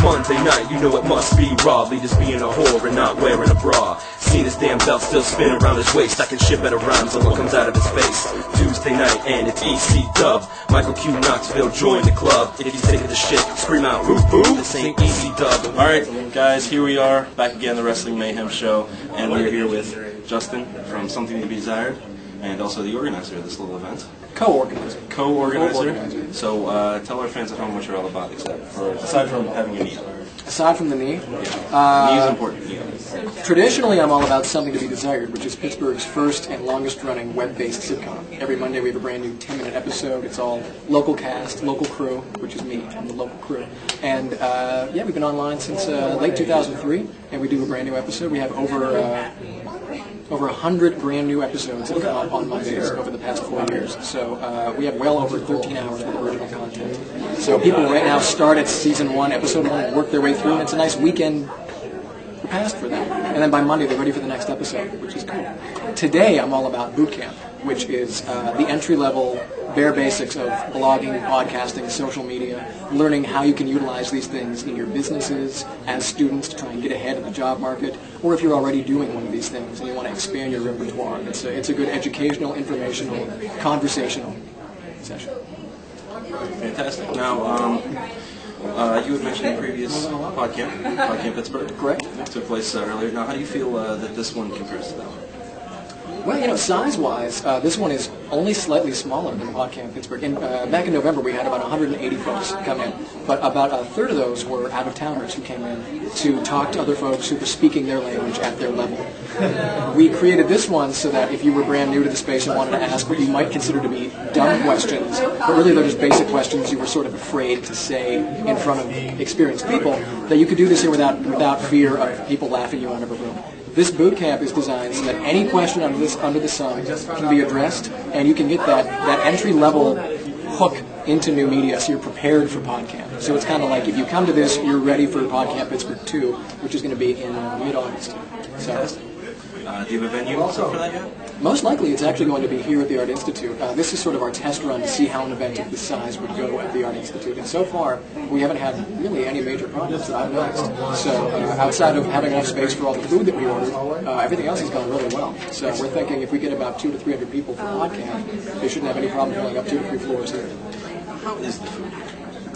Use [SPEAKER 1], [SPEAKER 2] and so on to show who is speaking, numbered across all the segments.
[SPEAKER 1] Monday night, you know it must be raw. Leaders being a whore and not wearing a bra. Seen his damn belt still spinning around his waist. I can ship at a rhymes on what comes out of his face. Tuesday night and it's EC Dub. Michael Q Knoxville join the club. If you take it to shit, scream out woo woo. This ain't EC Dub.
[SPEAKER 2] Alright guys, here we are back again, the Wrestling Mayhem show, and we're here with Justin from Something to Be Desired, and also the organizer of this little event. Co-organizer. So tell our fans at home what you're all about, aside from having a knee up.
[SPEAKER 3] Aside from the knee?
[SPEAKER 2] Yeah. Knee is important. Yeah.
[SPEAKER 3] Traditionally, I'm all about Something to Be Desired, which is Pittsburgh's first and longest-running web-based sitcom. Every Monday we have a brand new 10-minute episode. It's all local cast, local crew, which is me. I'm the local crew. And yeah, we've been online since late 2003, and we do a brand new episode. We have over 100 brand new episodes that have come up on Mondays over the past 4 years. So we have well over 13 hours of original content. So people right now start at season 1, episode 1, and work their way through, and it's a nice weekend past for them. And then by Monday they're ready for the next episode, which is cool. Today I'm all about Bootcamp, which is the entry-level bare basics of blogging, podcasting, social media, learning how you can utilize these things in your businesses as students to try and get ahead of the job market, or if you're already doing one of these things and you want to expand your repertoire. It's a good educational, informational, conversational session.
[SPEAKER 2] Fantastic. Now, you had mentioned the previous Bootcamp Pittsburgh.
[SPEAKER 3] Correct.
[SPEAKER 2] It took place earlier. Now, how do you feel that this one compares to that one?
[SPEAKER 3] Well, you know, size-wise, this one is only slightly smaller than Bootcamp Pittsburgh. Back in November, we had about 180 folks come in, but about a third of those were out-of-towners who came in to talk to other folks who were speaking their language at their level. We created this one so that if you were brand new to the space and wanted to ask what you might consider to be dumb questions, but really they're just basic questions you were sort of afraid to say in front of experienced people, that you could do this here without fear of people laughing you out of a room. This boot camp is designed so that any question under the sun can be addressed, and you can get that entry-level hook into new media, so you're prepared for PodCamp. So it's kind of like if you come to this, you're ready for PodCamp Pittsburgh 2, which is going to be in mid-August. So,
[SPEAKER 2] do you have a venue set for that yet?
[SPEAKER 3] most likely it's actually going to be here at the Art Institute. This is sort of our test run to see how an event of this size would go at the Art Institute. And so far, we haven't had really any major problems that I've noticed. So outside of having enough space for all the food that we ordered, everything else has gone really well. So we're thinking if we get about 200 to 300 people for PodCamp, they shouldn't have any problem filling up 2 to 3 floors here.
[SPEAKER 2] How is the food?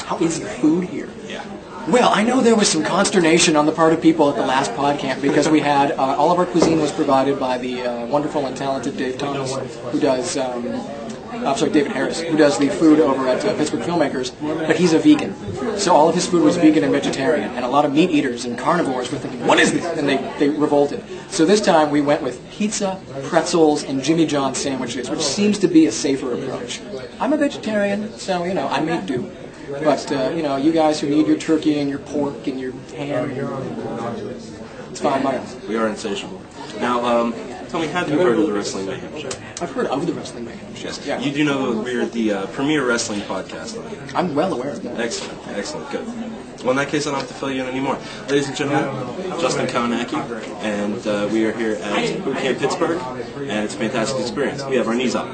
[SPEAKER 3] How is the food here?
[SPEAKER 2] Yeah.
[SPEAKER 3] Well, I know there was some consternation on the part of people at the last PodCamp because we had all of our cuisine was provided by the wonderful and talented Dave Thomas, who does, David Harris, who does the food over at Pittsburgh Filmmakers, but he's a vegan. So all of his food was vegan and vegetarian, and a lot of meat eaters and carnivores were thinking, what is this? And they revolted. So this time we went with pizza, pretzels, and Jimmy John's sandwiches, which seems to be a safer approach. I'm a vegetarian, so, you know, I may do. But, you know, you guys who need your turkey and your pork and your ham, it's fine by us.
[SPEAKER 2] We are insatiable. Now, tell me, have you heard of the Wrestling Mayhem Show?
[SPEAKER 3] I've heard of the Wrestling Mayhem Show.
[SPEAKER 2] Yes.
[SPEAKER 3] Yeah.
[SPEAKER 2] You do know we're the premier wrestling podcast on here.
[SPEAKER 3] I'm well aware of that.
[SPEAKER 2] Excellent, excellent, good. Well, in that case, I don't have to fill you in anymore. Ladies and gentlemen, Justin Kownacki, and we are here at Bootcamp Pittsburgh, and it's a fantastic experience. We have our knees up.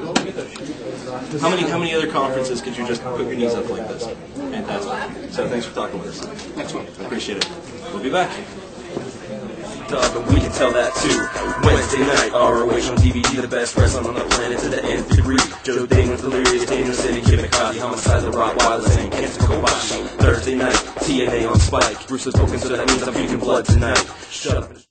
[SPEAKER 2] How many other conferences could you just put your knees up like this? Fantastic. So thanks for talking with us.
[SPEAKER 3] Next one.
[SPEAKER 2] I appreciate it. We'll be back.
[SPEAKER 1] Dog, and we can tell that too. Wednesday night, ROH on DVD, the best wrestling on the planet to the nth degree. Joe Damon's delirious, Daniel City, Kid McCarthy, homicide, the Rottweilers, and Kenta Kobashi. Thursday night, TNA on Spike. Bruce is spoken, so that means I'm drinking blood tonight. Shut up.